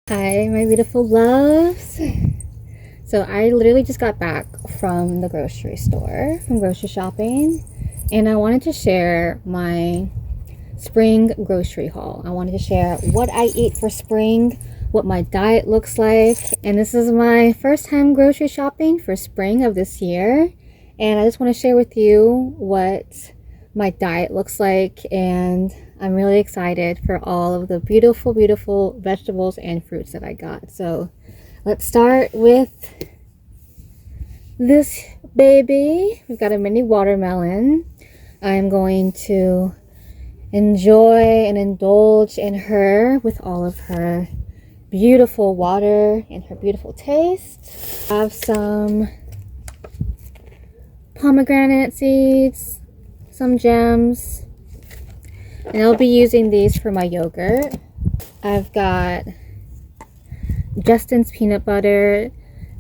Hi, my beautiful loves. So I literally just got back from the grocery store, from grocery shopping, and I wanted to share my spring grocery haul. I wanted to share what I eat for spring, what my diet looks like, and this is my first time grocery shopping for spring of this year, and I just want to share with you what my diet looks like, and I'm really excited for all of the beautiful, beautiful vegetables and fruits that I got. So let's start with this baby. We've got a mini watermelon. I'm going to enjoy and indulge in her with all of her beautiful water and her beautiful taste. I have some pomegranate seeds, some gems, and I'll be using these for my yogurt. I've got Justin's peanut butter.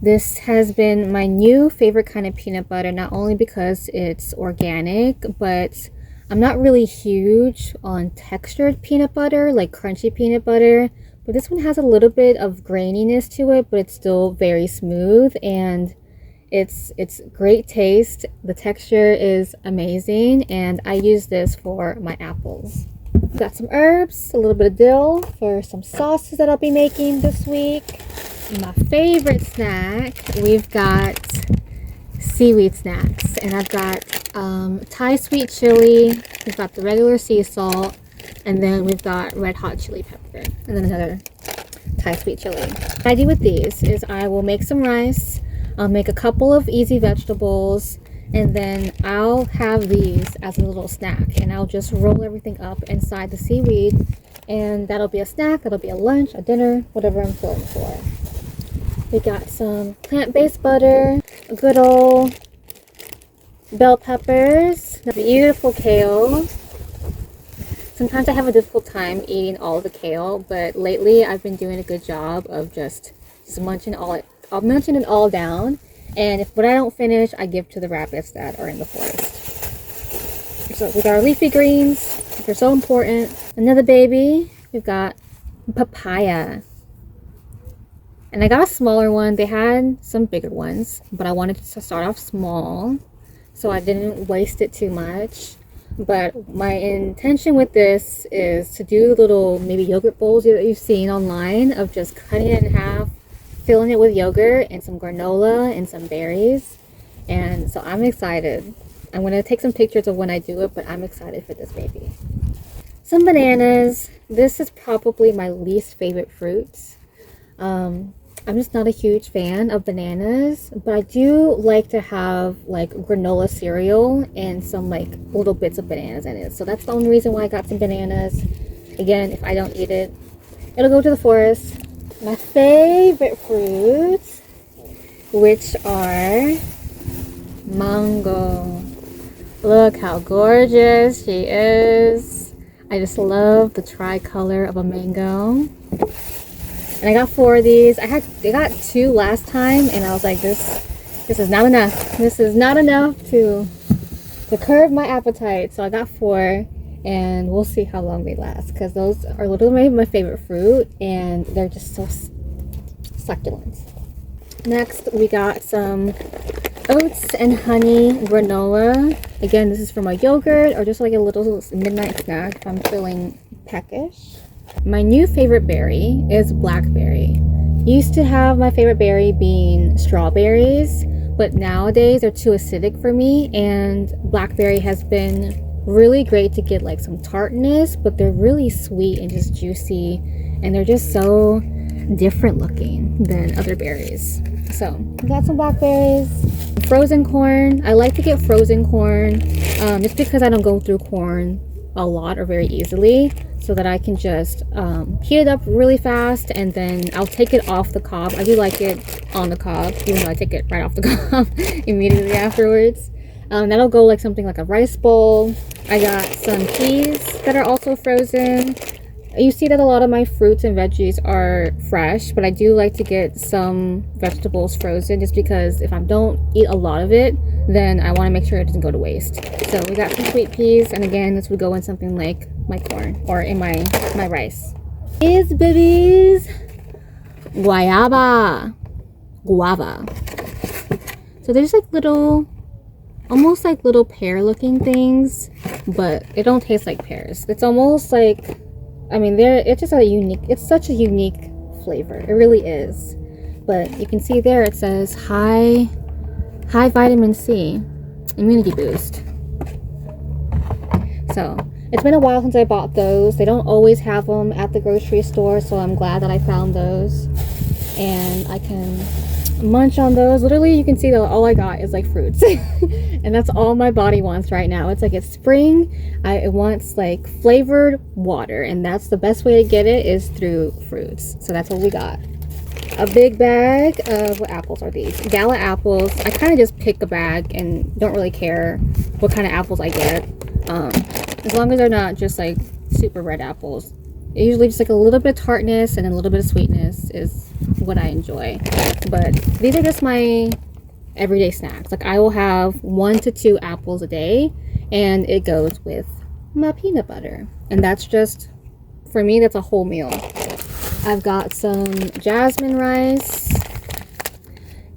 This has been my new favorite kind of peanut butter, not only because it's organic, but I'm not really huge on textured peanut butter, like crunchy peanut butter, but this one has a little bit of graininess to it, but it's still very smooth, and it's great taste. The texture is amazing, and I use this for my apples. Got some herbs, a little bit of dill for some sauces that I'll be making this week. My favorite snack, we've got seaweed snacks, and I've got Thai sweet chili, we've got the regular sea salt, and then we've got red hot chili pepper, and then another Thai sweet chili. What I do with these is I will make some rice, I'll make a couple of easy vegetables, and then I'll have these as a little snack, and I'll just roll everything up inside the seaweed, and that'll be a snack, that'll be a lunch, a dinner, whatever I'm feeling for. We got some plant-based butter, a good old bell peppers, a beautiful kale. Sometimes I have a difficult time eating all of the kale, but lately I've been doing a good job of just munching it all down, and if what I don't finish, I give to the rabbits that are in the forest. So we got our leafy greens, which are so important. Another baby, we've got papaya. And I got a smaller one. They had some bigger ones, but I wanted to start off small so I didn't waste it too much. But my intention with this is to do little maybe yogurt bowls that you've seen online of just cutting it in half, filling it with yogurt and some granola and some berries. And so I'm excited. I'm going to take some pictures of when I do it, but I'm excited for this baby. Some bananas. This is probably my least favorite fruits. I'm just not a huge fan of bananas, but I do like to have like granola cereal and some like little bits of bananas in it. So that's the only reason why I got some bananas. Again, if I don't eat it, it'll go to the forest. My favorite fruits, which are mango. Look how gorgeous she is. I just love the tricolor of a mango. And I got 4 of these. I got 2 last time, and I was like, this is not enough. This is not enough to curb my appetite. So I got 4, and we'll see how long they last, because those are literally my favorite fruit, and they're just so succulent. Next, we got some oats and honey granola. Again, this is for my yogurt or just like a little midnight snack if I'm feeling peckish. My new favorite berry is blackberry. Used to have my favorite berry being strawberries, but nowadays they're too acidic for me, and blackberry has been really great to get like some tartness, but they're really sweet and just juicy, and they're just so different looking than other berries. So we got some blackberries. Frozen corn. I like to get frozen corn just because I don't go through corn a lot or very easily, so that I can just heat it up really fast, and then I'll take it off the cob. I do like it on the cob, even though I take it right off the cob immediately afterwards. That'll go like something like a rice bowl. I got some peas that are also frozen. You see that a lot of my fruits and veggies are fresh, but I do like to get some vegetables frozen just because if I don't eat a lot of it, then I want to make sure it doesn't go to waste. So we got some sweet peas, and again, this would go in something like my corn or in my rice. These babies guava. So there's like little, almost like little pear looking things, but it don't taste like pears. It's almost like, I mean, it's just a unique, it's such a unique flavor. It really is. But you can see there it says high vitamin C, immunity boost. So it's been a while since I bought those. They don't always have them at the grocery store, so I'm glad that I found those. And I can munch on those. Literally, you can see that all I got is like fruits. And that's all my body wants right now. It's like it's spring. It wants like flavored water, and that's the best way to get it is through fruits. So that's what we got. A big bag of, what apples are these? Gala apples. I kind of just pick a bag and don't really care what kind of apples I get. As long as they're not just like super red apples. Usually just like a little bit of tartness and a little bit of sweetness is what I enjoy. But these are just my everyday snacks. Like I will have 1 to 2 apples a day, and it goes with my peanut butter. And that's just, for me, that's a whole meal. I've got some jasmine rice,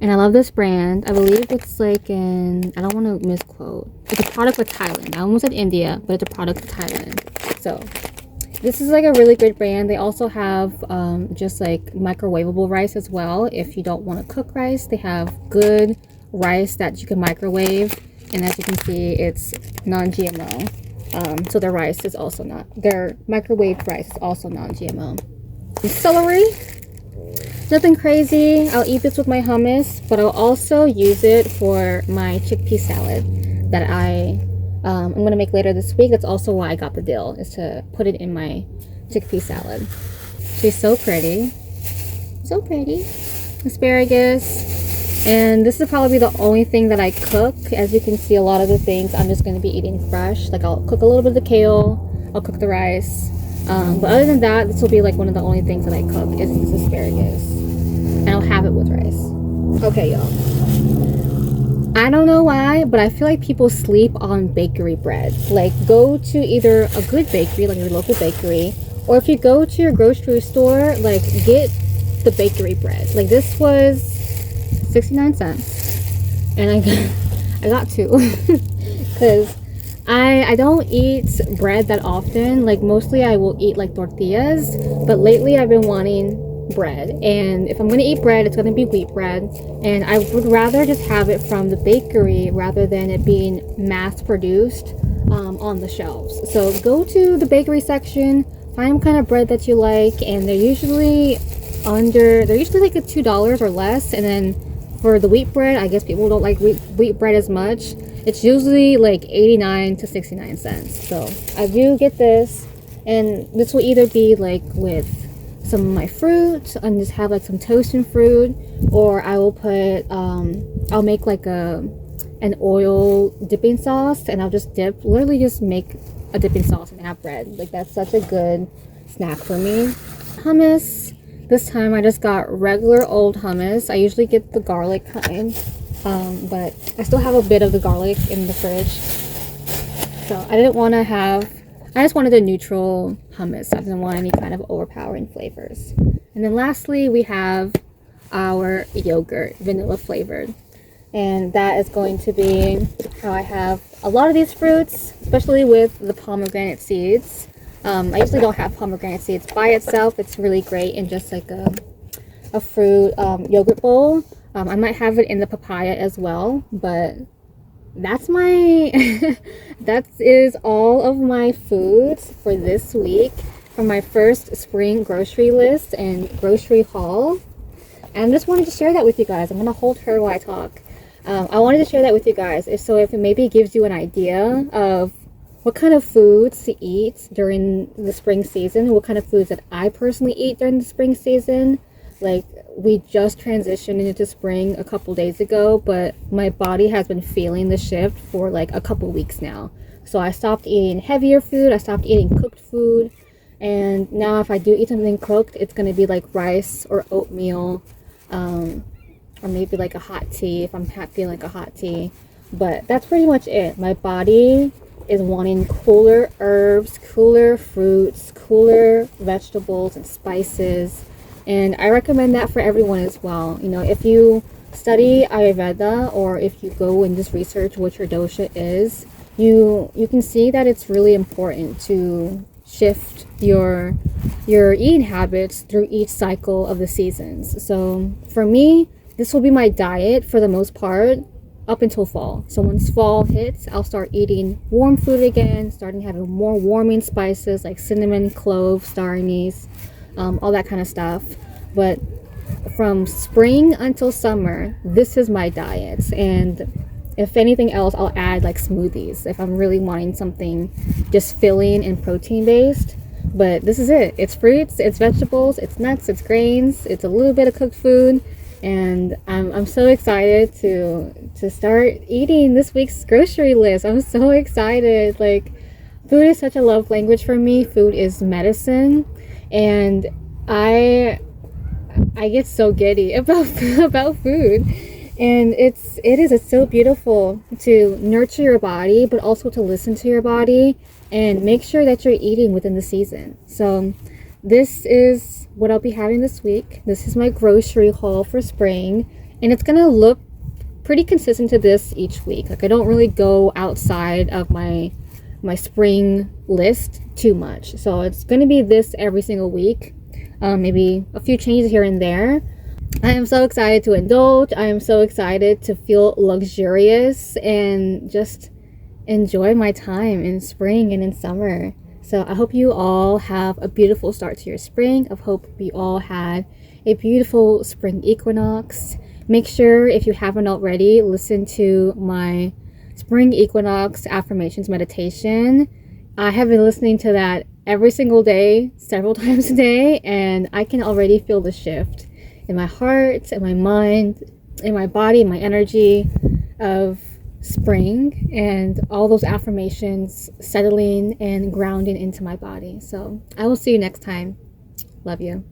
and I love this brand. I believe it's like in, I don't want to misquote. It's a product with Thailand. I almost said India, but it's a product with Thailand. So this is like a really good brand. They also have just like microwavable rice as well. If you don't want to cook rice, they have good rice that you can microwave. And as you can see, it's non-GMO. So their rice is also not, their microwave rice is also non-GMO. Celery, nothing crazy. I'll eat this with my hummus, but I'll also use it for my chickpea salad that I'm going to make later this week. That's also why I got the dill, is to put it in my chickpea salad. She's so pretty. So pretty. Asparagus. And this is probably the only thing that I cook. As you can see, a lot of the things I'm just going to be eating fresh. Like I'll cook a little bit of the kale. I'll cook the rice. But other than that, this will be like one of the only things that I cook is this asparagus. And I'll have it with rice. Okay, y'all. I don't know why, but I feel like people sleep on bakery bread. Like, go to either a good bakery, like your local bakery, or if you go to your grocery store, like, get the bakery bread. Like, this was 69 cents. And I got 2. Because I don't eat bread that often. Like, mostly I will eat like tortillas, but lately I've been wanting bread, and if I'm going to eat bread, it's going to be wheat bread, and I would rather just have it from the bakery rather than it being mass produced on the shelves. So go to the bakery section, find what kind of bread that you like, and they're usually like a $2 or less. And then for the wheat bread, I guess people don't like wheat bread as much. It's usually like 89 to 69 cents. So I do get this, and this will either be like with some of my fruit and just have like some toast and fruit, or I will put I'll make like an oil dipping sauce, and I'll just literally just make a dipping sauce and have bread. Like, that's such a good snack for me. Hummus, this time I just got regular old hummus. I usually get the garlic kind, but I still have a bit of the garlic in the fridge, so I just wanted a neutral hummus. I didn't want any kind of overpowering flavors. And then lastly, we have our yogurt, vanilla flavored. And that is going to be how I have a lot of these fruits, especially with the pomegranate seeds. I usually don't have pomegranate seeds by itself. It's really great in just like a fruit yogurt bowl. I might have it in the papaya as well, but that's that is all of my foods for this week from my first spring grocery list and grocery haul. And I just wanted to share that with you guys. I'm gonna hold her while I talk. I wanted to share that with you guys so if it maybe gives you an idea of what kind of foods to eat during the spring season, what kind of foods that I personally eat during the spring season. Like, we just transitioned into spring a couple days ago, but my body has been feeling the shift for like a couple weeks now. So I stopped eating heavier food, I stopped eating cooked food, and now if I do eat something cooked, it's going to be like rice or oatmeal, or maybe like a hot tea if I'm feeling like a hot tea. But that's pretty much it. My body is wanting cooler herbs, cooler fruits, cooler vegetables and spices. And I recommend that for everyone as well. You know, if you study Ayurveda or if you go and just research what your dosha is, you can see that it's really important to shift your eating habits through each cycle of the seasons. So for me, this will be my diet for the most part up until fall. So once fall hits, I'll start eating warm food again, starting having more warming spices like cinnamon, clove, star anise, all that kind of stuff. But from spring until summer, this is my diet. And if anything else, I'll add like smoothies if I'm really wanting something just filling and protein based. But this is it. It's fruits, it's vegetables, it's nuts, it's grains, it's a little bit of cooked food. And I'm so excited to start eating this week's grocery list. I'm so excited. Like, food is such a love language for me. Food is medicine. And I get so giddy about about food. And it's so beautiful to nurture your body, but also to listen to your body and make sure that you're eating within the season. So this is what I'll be having this week. This is my grocery haul for spring, and it's gonna look pretty consistent to this each week. Like, I don't really go outside of my spring list too much. So it's gonna be this every single week. Maybe a few changes here and there. I am so excited to indulge. I am so excited to feel luxurious and just enjoy my time in spring and in summer. So I hope you all have a beautiful start to your spring. I hope you all had a beautiful spring equinox. Make sure, if you haven't already, listen to my spring equinox affirmations meditation. I have been listening to that every single day, several times a day, and I can already feel the shift in my heart, in my mind, in my body, my energy of spring, and all those affirmations settling and grounding into my body. So I will see you next time. Love you.